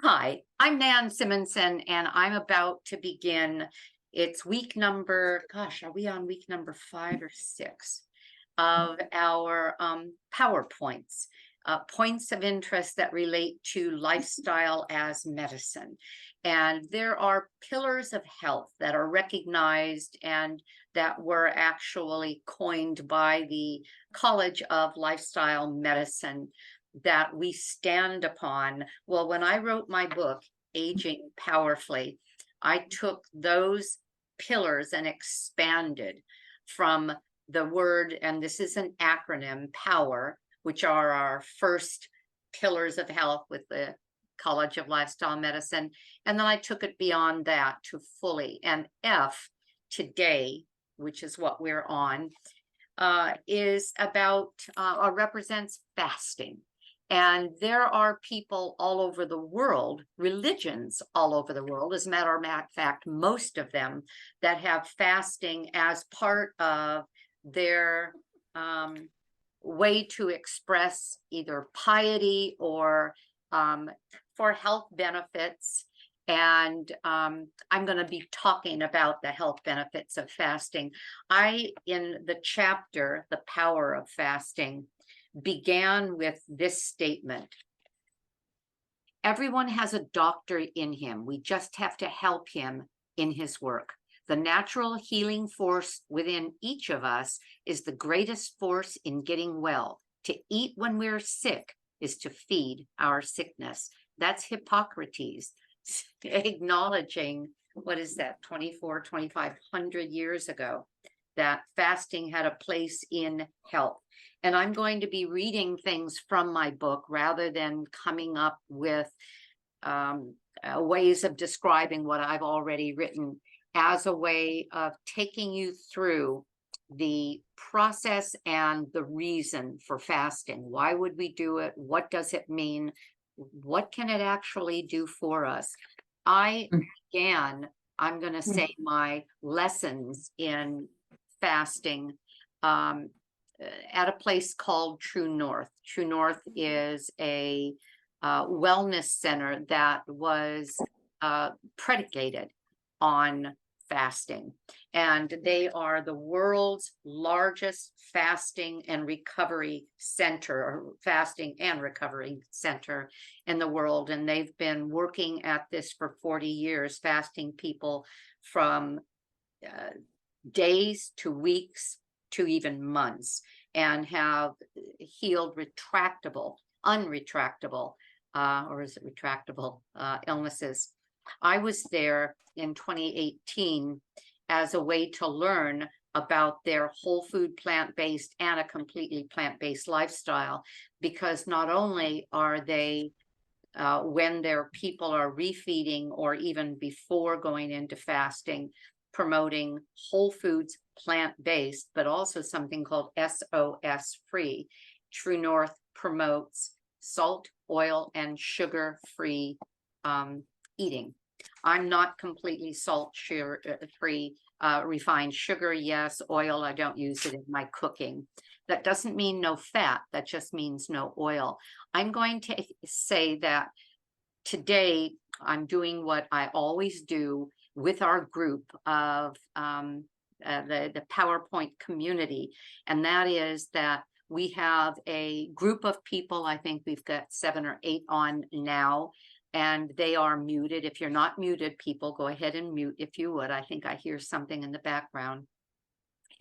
Hi, I'm Nan Simonson, and I'm about to begin. It's week number, gosh, are we on week number 5 or 6 of our PowerPoints, points of interest that relate to lifestyle as medicine. And there are pillars of health that are recognized and that were actually coined by the College of Lifestyle Medicine that we stand upon. Well, when I wrote my book, Aging Powerfully, I took those pillars and expanded from the word, and this is an acronym, POWER, which are our first pillars of health with the College of Lifestyle Medicine. And then I took it beyond that to fully. And F, today, which is what we're on, is about or represents fasting. And there are people all over the world, religions all over the world, as a matter of fact, most of them that have fasting as part of their way to express either piety or for health benefits. And I'm going to be talking about the health benefits of fasting. In the chapter, The Power of Fasting, began with this statement: everyone has a doctor in him. We just have to help him in his work. The natural healing force within each of us is the greatest force in getting well. To eat when we're sick is to feed our sickness. That's Hippocrates acknowledging, what is that, 2,500 years ago, that fasting had a place in health. And I'm going to be reading things from my book rather than coming up with ways of describing what I've already written, as a way of taking you through the process and the reason for fasting. Why would we do it? What does it mean? What can it actually do for us? I'm going to say, my lessons in fasting at a place called True North. True North is a wellness center that was predicated on fasting. And they are the world's largest fasting and recovery center, or fasting and recovery center in the world. And they've been working at this for 40 years, fasting people from days to weeks to even months, and have healed unretractable, or is it retractable, illnesses. I was there in 2018 as a way to learn about their whole food, plant-based, and a completely plant-based lifestyle, because not only are they, when their people are refeeding or even before going into fasting, promoting whole foods, plant-based, but also something called SOS free. True North promotes salt, oil, and sugar-free eating. I'm not completely salt free. Refined sugar, yes. Oil, I don't use it in my cooking. That doesn't mean no fat. That just means no oil. I'm going to say that today I'm doing what I always do with our group of the PowerPoint community, and that is that we have a group of people. I think we've got 7 or 8 on now, and they are muted. If you're not muted, people, go ahead and mute if you would. I think I hear something in the background.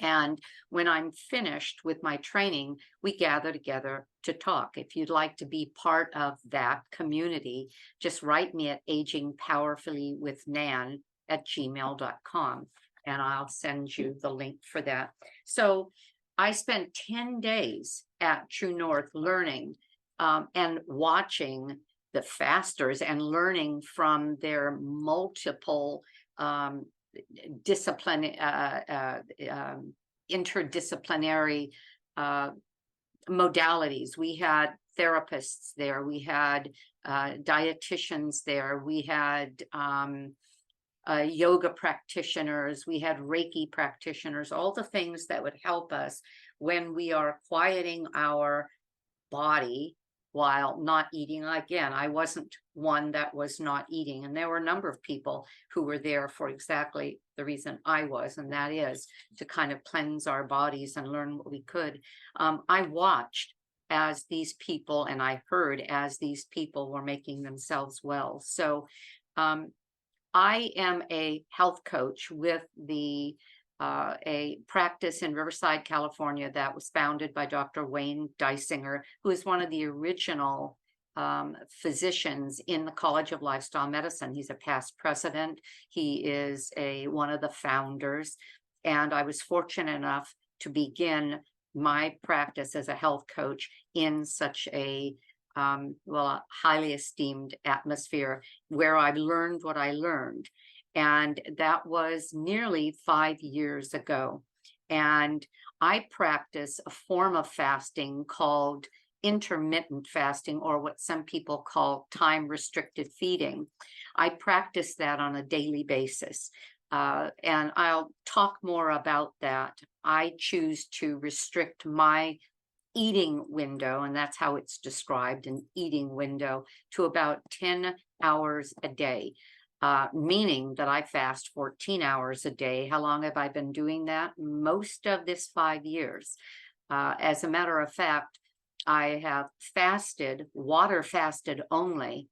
And when I'm finished with my training, we gather together to talk. If you'd like to be part of that community, just write me at agingpowerfullywithnan@gmail.com, and I'll send you the link for that. So I spent 10 days at True North learning and watching the fasters and learning from their multiple interdisciplinary modalities. We had therapists there, we had dietitians there, we had yoga practitioners, we had Reiki practitioners, all the things that would help us when we are quieting our body while not eating. Again, I wasn't one that was not eating, and there were a number of people who were there for exactly the reason I was, and that is to kind of cleanse our bodies and learn what we could. I watched as these people, and I heard as these people were making themselves well. So I am a health coach with a practice in Riverside, California, that was founded by Dr. Wayne Dysinger, who is one of the original physicians in the College of Lifestyle Medicine. He's a past president. He is one of the founders. And I was fortunate enough to begin my practice as a health coach in such a highly esteemed atmosphere where I learned what I learned. And that was nearly 5 years ago. And I practice a form of fasting called intermittent fasting, or what some people call time-restricted feeding. I practice that on a daily basis. And I'll talk more about that. I choose to restrict my eating window, and that's how it's described, an eating window, to about 10 hours a day. Meaning that I fast 14 hours a day. How long have I been doing that? Most of this 5 years. As a matter of fact, I have fasted, water fasted only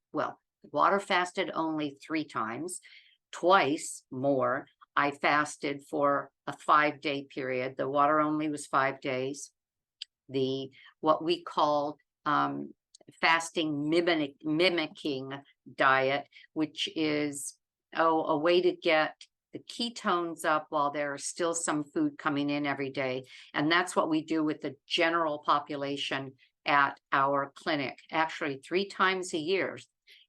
3 times. Twice more, I fasted for a 5-day period. The water only was 5 days. What we call fasting mimicking diet, which is a way to get the ketones up while there are still some food coming in every day. And that's what we do with the general population at our clinic. Actually, 3 times a year,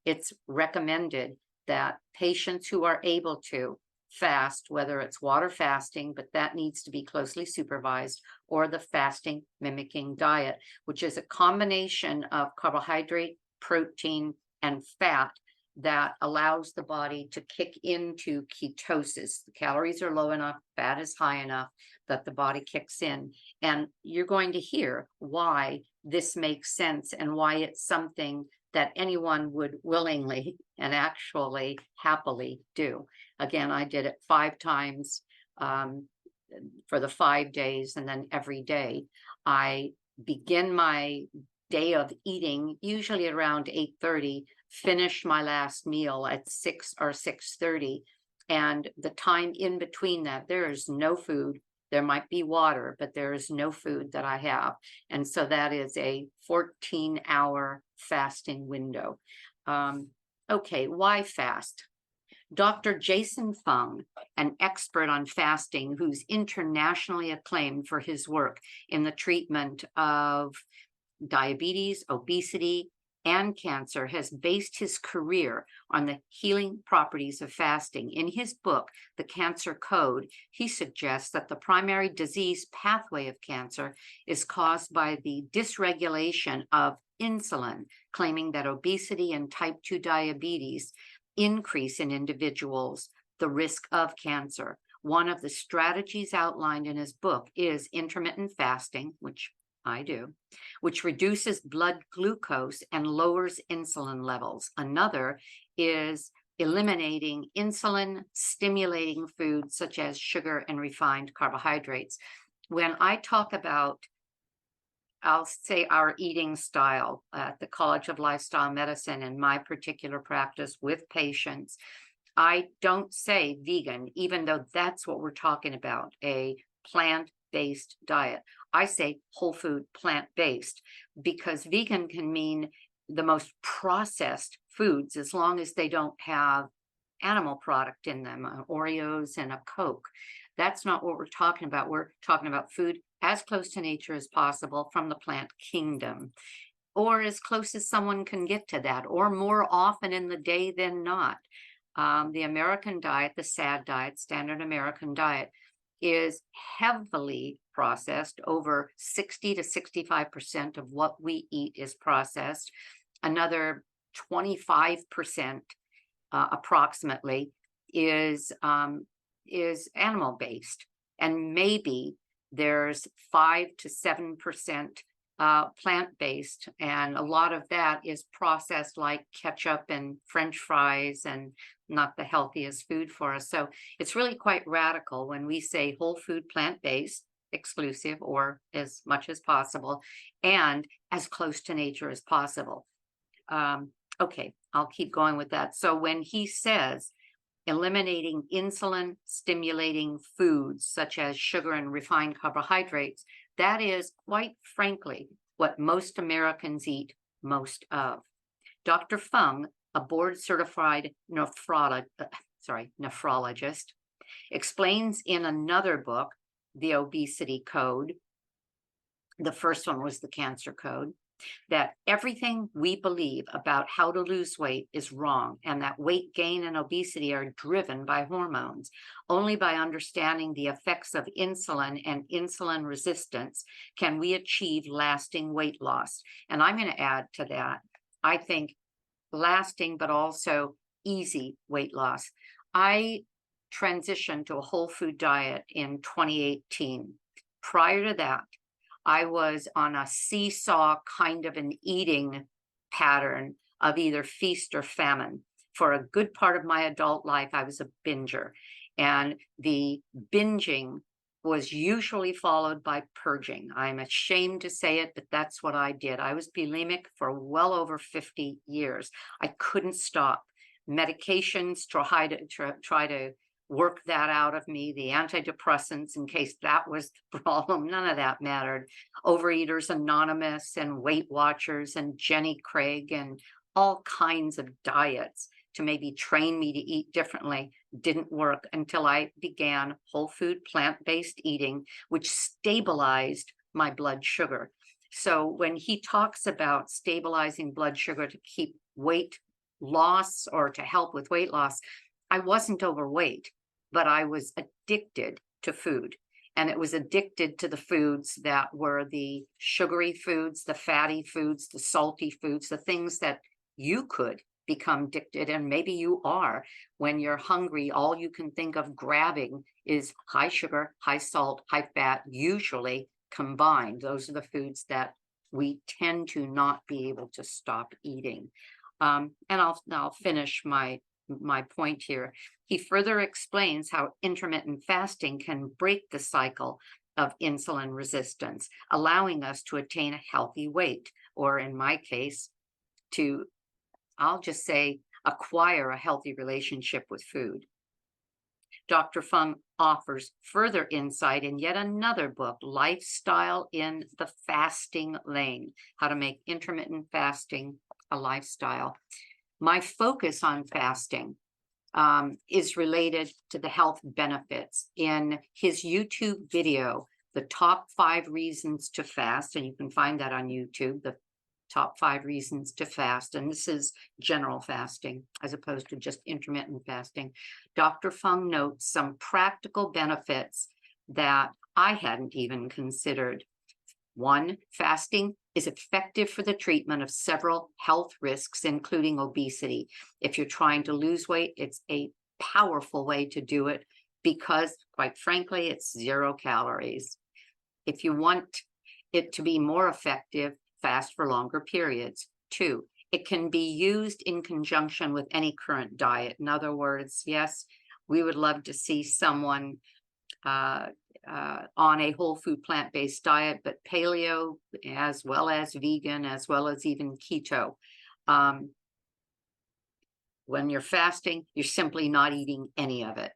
it's recommended that patients who are able to fast, whether it's water fasting, but that needs to be closely supervised, or the fasting mimicking diet, which is a combination of carbohydrate, protein, and fat that allows the body to kick into ketosis. The calories are low enough, fat is high enough that the body kicks in. And you're going to hear why this makes sense and why it's something that anyone would willingly and actually happily do. Again, I did it 5 times for the 5 days, and then every day. I begin my day of eating usually at around 8:30, finish my last meal at 6 or 6:30, and the time in between that, there is no food. There might be water, but there is no food that I have. And so that is a 14-hour fasting window. Okay, why fast? Dr. Jason Fung, an expert on fasting who's internationally acclaimed for his work in the treatment of diabetes, obesity, and cancer, has based his career on the healing properties of fasting. In his book, The Cancer Code, he suggests that the primary disease pathway of cancer is caused by the dysregulation of insulin, claiming that obesity and type 2 diabetes increase in individuals the risk of cancer. One of the strategies outlined in his book is intermittent fasting, which I do, which reduces blood glucose and lowers insulin levels. Another is eliminating insulin-stimulating foods such as sugar and refined carbohydrates. When I talk about, I'll say, our eating style at the College of Lifestyle Medicine and my particular practice with patients, I don't say vegan, even though that's what we're talking about, a plant-based diet. I say whole food, plant-based, because vegan can mean the most processed foods as long as they don't have animal product in them, Oreos and a Coke. That's not what we're talking about. We're talking about food as close to nature as possible from the plant kingdom, or as close as someone can get to that, or more often in the day than not. The American diet, the SAD diet, standard American diet, is heavily processed. Over 60 to 65% of what we eat is processed. Another 25% approximately is animal based, and maybe there's 5 to 7% plant-based, and a lot of that is processed like ketchup and French fries, and not the healthiest food for us. So it's really quite radical when we say whole food, plant-based, exclusive, or as much as possible, and as close to nature as possible. Okay, I'll keep going with that. So when he says eliminating insulin stimulating foods such as sugar and refined carbohydrates, that is quite frankly what most Americans eat most of. Dr. Fung, a board certified nephrologist, explains in another book, The Obesity Code, the first one was the Cancer Code, that everything we believe about how to lose weight is wrong, and that weight gain and obesity are driven by hormones. Only by understanding the effects of insulin and insulin resistance can we achieve lasting weight loss. And I'm going to add to that, I think, lasting but also easy weight loss. I transitioned to a whole food diet in 2018. Prior to that, I was on a seesaw kind of an eating pattern of either feast or famine. For a good part of my adult life, I was a binger. And the binging was usually followed by purging. I'm ashamed to say it, but that's what I did. I was bulimic for well over 50 years. I couldn't stop. Medications try to work that out of me, the antidepressants, in case that was the problem. None of that mattered. Overeaters Anonymous and Weight Watchers and Jenny Craig and all kinds of diets to maybe train me to eat differently didn't work until I began whole food plant-based eating, which stabilized my blood sugar. So when he talks about stabilizing blood sugar to keep weight loss or to help with weight loss, I wasn't overweight, but I was addicted to food. And it was addicted to the foods that were the sugary foods, the fatty foods, the salty foods, the things that you could become addicted, and maybe you are. When you're hungry, all you can think of grabbing is high sugar, high salt, high fat, usually combined. Those are the foods that we tend to not be able to stop eating. And I'll finish my point here. He further explains how intermittent fasting can break the cycle of insulin resistance, allowing us to attain a healthy weight, or in my case, I'll just say, acquire a healthy relationship with food. Dr. Fung offers further insight in yet another book, Lifestyle in the Fasting Lane, How to Make Intermittent Fasting a Lifestyle. My focus on fasting is related to the health benefits. In his YouTube video, The Top 5 Reasons to Fast, and you can find that on YouTube, the top 5 reasons to fast, and this is general fasting as opposed to just intermittent fasting. Dr. Fung notes some practical benefits that I hadn't even considered. 1, fasting is effective for the treatment of several health risks, including obesity. If you're trying to lose weight, it's a powerful way to do it because, quite frankly, it's 0 calories. If you want it to be more effective, fast for longer periods. 2, it can be used in conjunction with any current diet. In other words, yes, we would love to see someone on a whole food plant-based diet, but paleo as well as vegan, as well as even keto. When you're fasting, you're simply not eating any of it.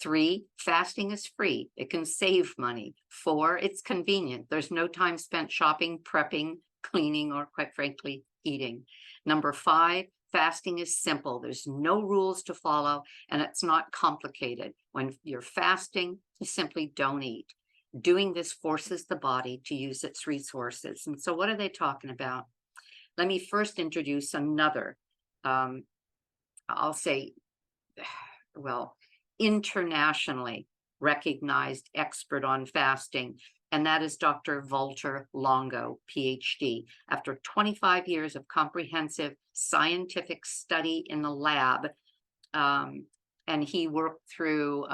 3, fasting is free. It can save money. 4, it's convenient. There's no time spent shopping, prepping, cleaning, or quite frankly, eating. Number 5, fasting is simple. There's no rules to follow, and it's not complicated. When you're fasting, you simply don't eat. Doing this forces the body to use its resources. And so what are they talking about? Let me first introduce another, I'll say, well, internationally recognized expert on fasting, and that is Dr. Walter Longo, PhD. After 25 years of comprehensive scientific study in the lab, and he worked through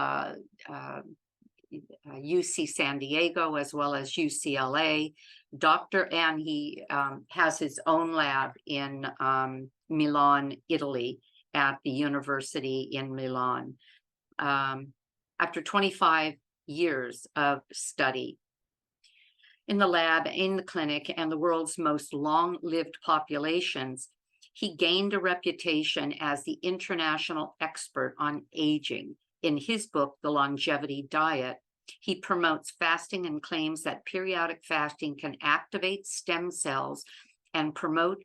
UC San Diego as well as UCLA. And he has his own lab in Milan, Italy, at the university in Milan. After 25 years of study in the lab, in the clinic, and the world's most long-lived populations, he gained a reputation as the international expert on aging. In his book, The Longevity Diet, he promotes fasting and claims that periodic fasting can activate stem cells and promote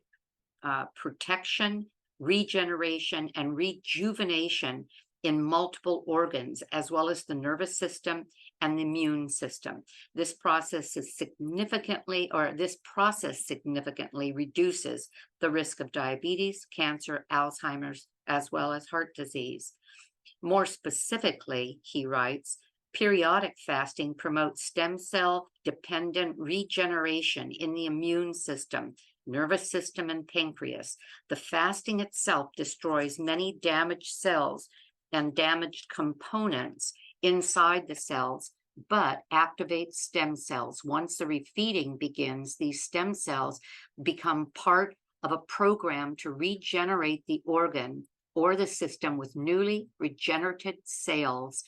protection, regeneration, and rejuvenation in multiple organs, as well as the nervous system and the immune system. This process significantly reduces the risk of diabetes, cancer, Alzheimer's, as well as heart disease. More specifically, he writes, periodic fasting promotes stem cell dependent regeneration in the immune system, nervous system, and pancreas. The fasting itself destroys many damaged cells and damaged components inside the cells, but activates stem cells. Once the refeeding begins, these stem cells become part of a program to regenerate the organ or the system with newly regenerated cells,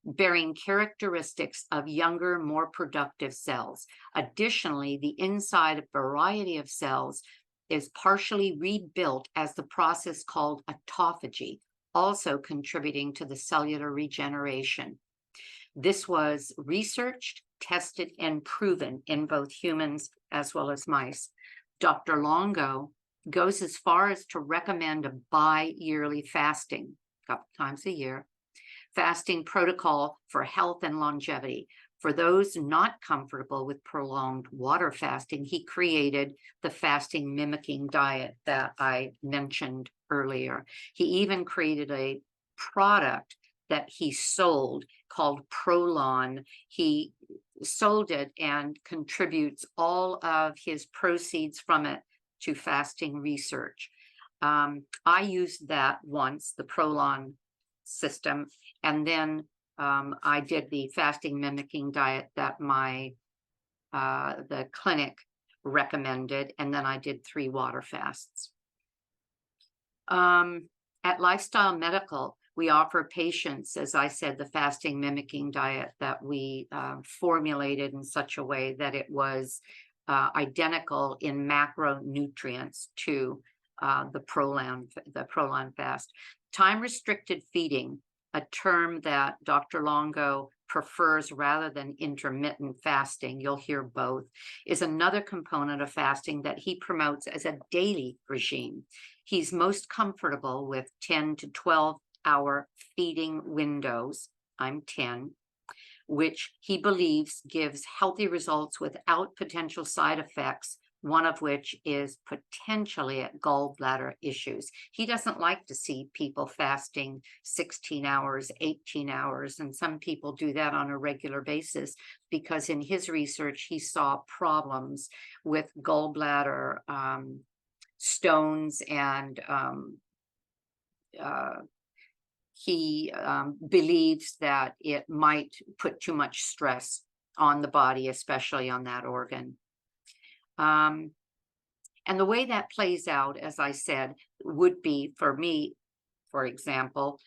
bearing characteristics of younger, more productive cells. Additionally, the inside of a variety of cells is partially rebuilt as the process called autophagy, also contributing to the cellular regeneration. This was researched, tested, and proven in both humans as well as mice. Dr. Longo goes as far as to recommend a bi-yearly fasting, a couple times a year, fasting protocol for health and longevity. For those not comfortable with prolonged water fasting, he created the fasting mimicking diet that I mentioned earlier. He even created a product that he sold called Prolon. He sold it and contributes all of his proceeds from it to fasting research. I used that once, the Prolon system, and then I did the fasting mimicking diet that the clinic recommended, and then I did 3 water fasts. At Lifestyle Medical, we offer patients, as I said, the fasting mimicking diet that we formulated in such a way that it was identical in macronutrients to the Prolon fast. Time-restricted feeding, a term that Dr. Longo prefers rather than intermittent fasting, you'll hear both, is another component of fasting that he promotes as a daily regime. He's most comfortable with 10 to 12-hour feeding windows, I'm 10, which he believes gives healthy results without potential side effects, one of which is potentially gallbladder issues. He doesn't like to see people fasting 16 hours, 18 hours, and some people do that on a regular basis because in his research, he saw problems with gallbladder stones, and he believes that it might put too much stress on the body, especially on that organ. And the way that plays out, as I said, would be for me, for example,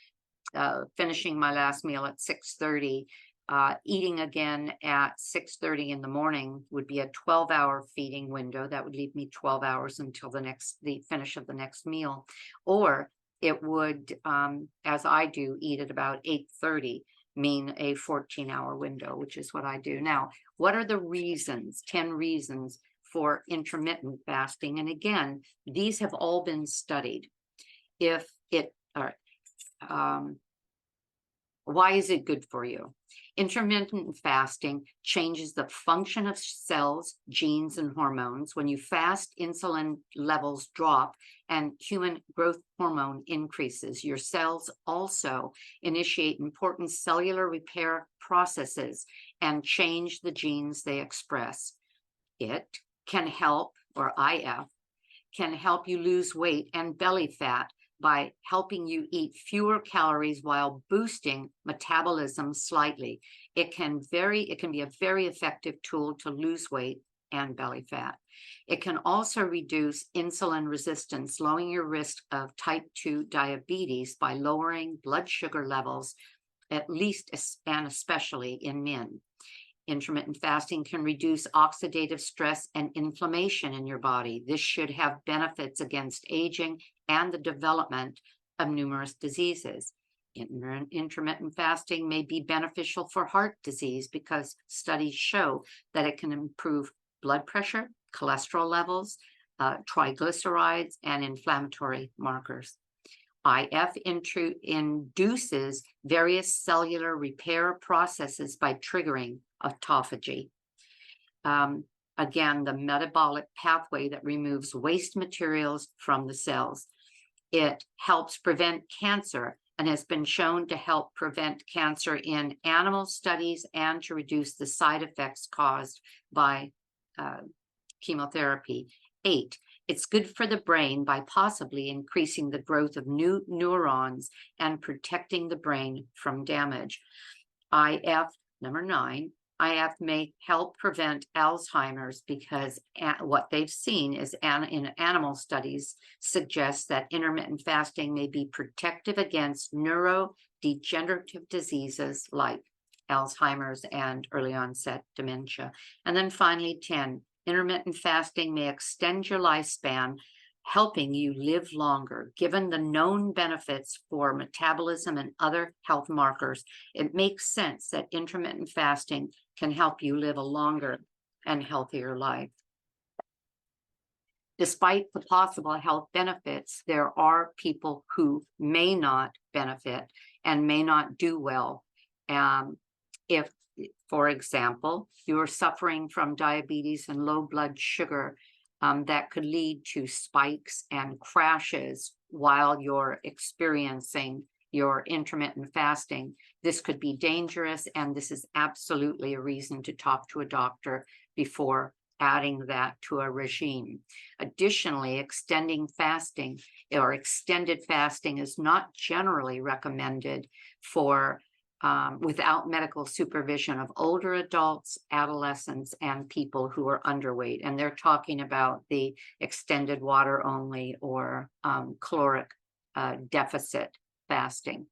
finishing my last meal at 6:30, eating again at 6:30 in the morning would be a 12-hour feeding window. That would leave me 12 hours until the finish of the next meal. Or it would, as I do, eat at about 8:30, mean a 14-hour window, which is what I do. Now, what are the reasons, 10 reasons for intermittent fasting? And again, these have all been studied. Why is it good for you? Intermittent fasting changes the function of cells, genes, and hormones. When you fast, insulin levels drop and human growth hormone increases. Your cells also initiate important cellular repair processes and change the genes they express. It can help, or IF, can help you lose weight and belly fat by helping you eat fewer calories while boosting metabolism slightly. It can be a very effective tool to lose weight and belly fat. It can also reduce insulin resistance, lowering your risk of type 2 diabetes by lowering blood sugar levels, at least and especially in men. Intermittent fasting can reduce oxidative stress and inflammation in your body. This should have benefits against aging and the development of numerous diseases. Intermittent fasting may be beneficial for heart disease because studies show that it can improve blood pressure, cholesterol levels, triglycerides, and inflammatory markers. IF induces various cellular repair processes by triggering autophagy. Again, the metabolic pathway that removes waste materials from the cells. It helps prevent cancer and has been shown to help prevent cancer in animal studies and to reduce the side effects caused by chemotherapy. 8, it's good for the brain by possibly increasing the growth of new neurons and protecting the brain from damage. IF, number 9, IF may help prevent Alzheimer's because what they've seen is in animal studies suggests that intermittent fasting may be protective against neurodegenerative diseases like Alzheimer's and early onset dementia. And then finally, 10, intermittent fasting may extend your lifespan, helping you live longer. Given the known benefits for metabolism and other health markers, it makes sense that intermittent fasting can help you live a longer and healthier life. Despite the possible health benefits, there are people who may not benefit and may not do well. If, for example, you are suffering from diabetes and low blood sugar, that could lead to spikes and crashes while you're experiencing your intermittent fasting. This could be dangerous, and this is absolutely a reason to talk to a doctor before adding that to a regime. Additionally, extended fasting is not generally recommended for without medical supervision of older adults, adolescents, and people who are underweight. And they're talking about the extended water only or caloric deficit fasting.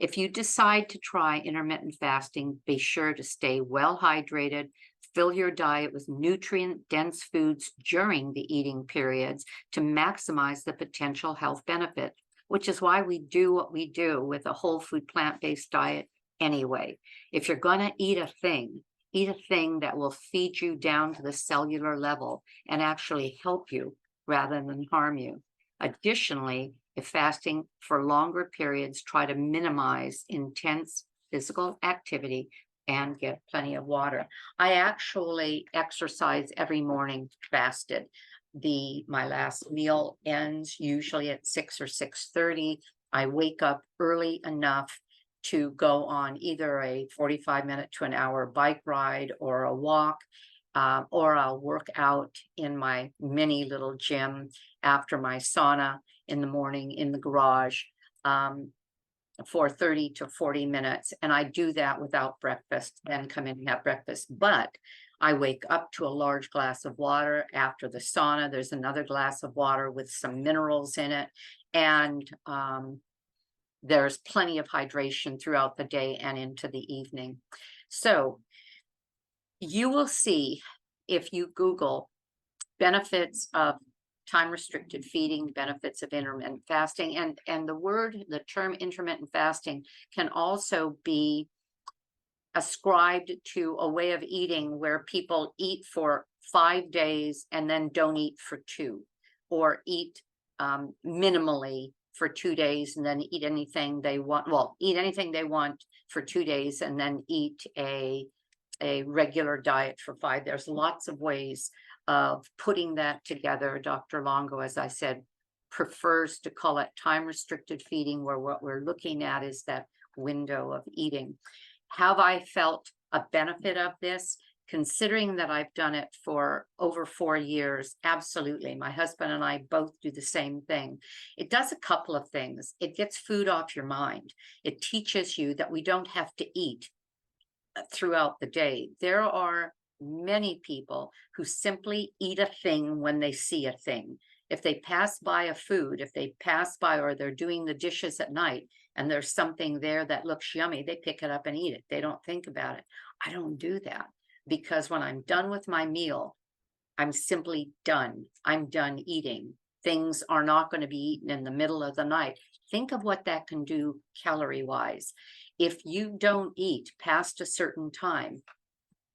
If you decide to try intermittent fasting, be sure to stay well hydrated, fill your diet with nutrient-dense foods during the eating periods to maximize the potential health benefit, which is why we do what we do with a whole food plant-based diet anyway. If you're going to eat a thing that will feed you down to the cellular level and actually help you rather than harm you. Additionally, if fasting for longer periods, try to minimize intense physical activity and get plenty of water. I actually exercise every morning fasted. My last meal ends usually at 6 or 6:30. I wake up early enough to go on either a 45-minute to an hour bike ride or a walk, or I'll work out in my mini little gym after my sauna in the morning in the garage for 30 to 40 minutes. And I do that without breakfast, then come in and have breakfast. But I wake up to a large glass of water after the sauna. There's another glass of water with some minerals in it. And there's plenty of hydration throughout the day and into the evening. So you will see, if you Google benefits of time-restricted feeding, benefits of intermittent fasting, and the term intermittent fasting can also be ascribed to a way of eating where people eat for 5 days and then don't eat for 2, or eat minimally for 2 days and then eat anything they want. Well, eat anything they want for 2 days and then eat a regular diet for 5. There's lots of ways of putting that together. Dr. Longo, as I said, prefers to call it time-restricted feeding, where what we're looking at is that window of eating. Have I felt a benefit of this? considering that I've done it for over 4 years, absolutely. My husband and I both do the same thing. It does a couple of things. It gets food off your mind. It teaches you that we don't have to eat throughout the day. There are many people who simply eat a thing when they see a thing. If they pass by a food, if they pass by or they're doing the dishes at night and there's something there that looks yummy, they pick it up and eat it. They don't think about it. I don't do that because when I'm done with my meal, I'm simply done. I'm done eating. Things are not going to be eaten in the middle of the night. Think of what that can do calorie wise. If you don't eat past a certain time,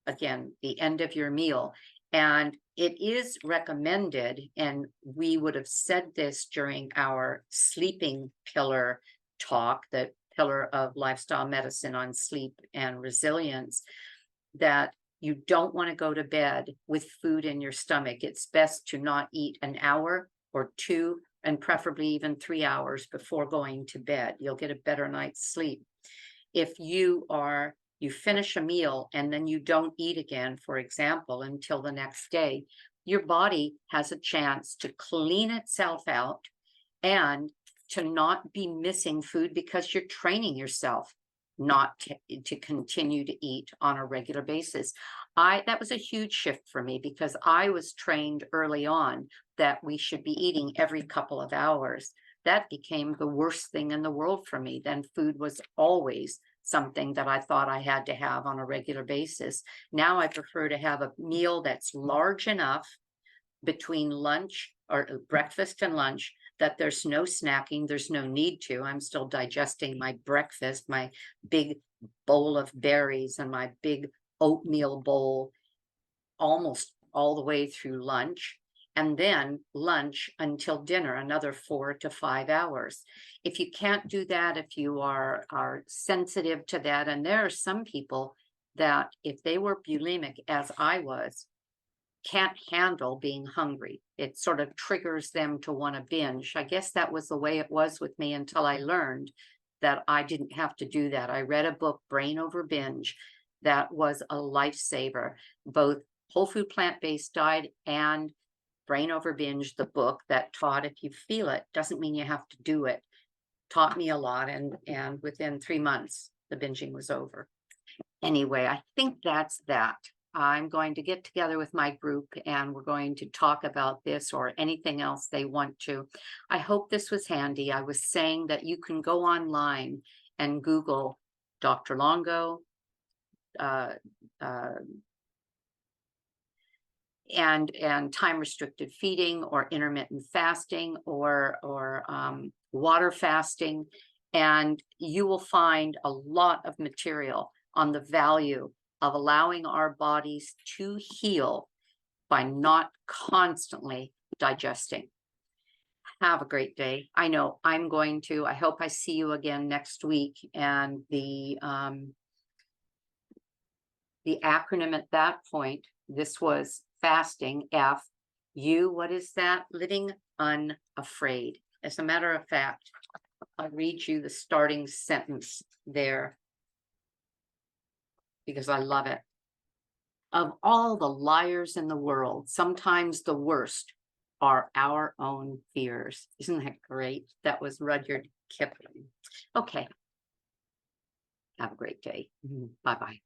again, the end of your meal, and it is recommended, and we would have said this during our sleeping pillar talk, the pillar of lifestyle medicine on sleep and resilience, that you don't want to go to bed with food in your stomach. It's best to not eat an hour or two, and preferably even 3 hours before going to bed. You'll get a better night's sleep. If you finish a meal and then you don't eat again, for example, until the next day, your body has a chance to clean itself out and to not be missing food because you're training yourself not to continue to eat on a regular basis. That was a huge shift for me because I was trained early on that we should be eating every couple of hours. That became the worst thing in the world for me. Then food was always something that I thought I had to have on a regular basis. Now I prefer to have a meal that's large enough between lunch or breakfast and lunch that there's no snacking, there's no need to. I'm still digesting my breakfast, my big bowl of berries and my big oatmeal bowl almost all the way through lunch, and then lunch until dinner, another 4 to 5 hours. If you can't do that, if you are sensitive to that, and there are some people that if they were bulimic, as I was, can't handle being hungry. It sort of triggers them to want to binge. I guess that was the way it was with me until I learned that I didn't have to do that. I read a book, Brain Over Binge, that was a lifesaver. Both whole food plant-based diet and Brain Over Binge, the book that taught if you feel it, doesn't mean you have to do it, taught me a lot. And within 3 months, the binging was over. Anyway, I think that's that. I'm going to get together with my group and we're going to talk about this or anything else they want to. I hope this was handy. I was saying that you can go online and Google Dr. Longo, and time restricted feeding or intermittent fasting or water fasting, and you will find a lot of material on the value of allowing our bodies to heal by not constantly digesting. Have a great day. I know I'm going to. I hope I see you again next week. And the acronym at that point, this was fasting, F, U, what is that? Living unafraid. As a matter of fact, I'll read you the starting sentence there because I love it. Of all the liars in the world, sometimes the worst are our own fears. Isn't that great? That was Rudyard Kipling. Okay. Have a great day. Bye-bye.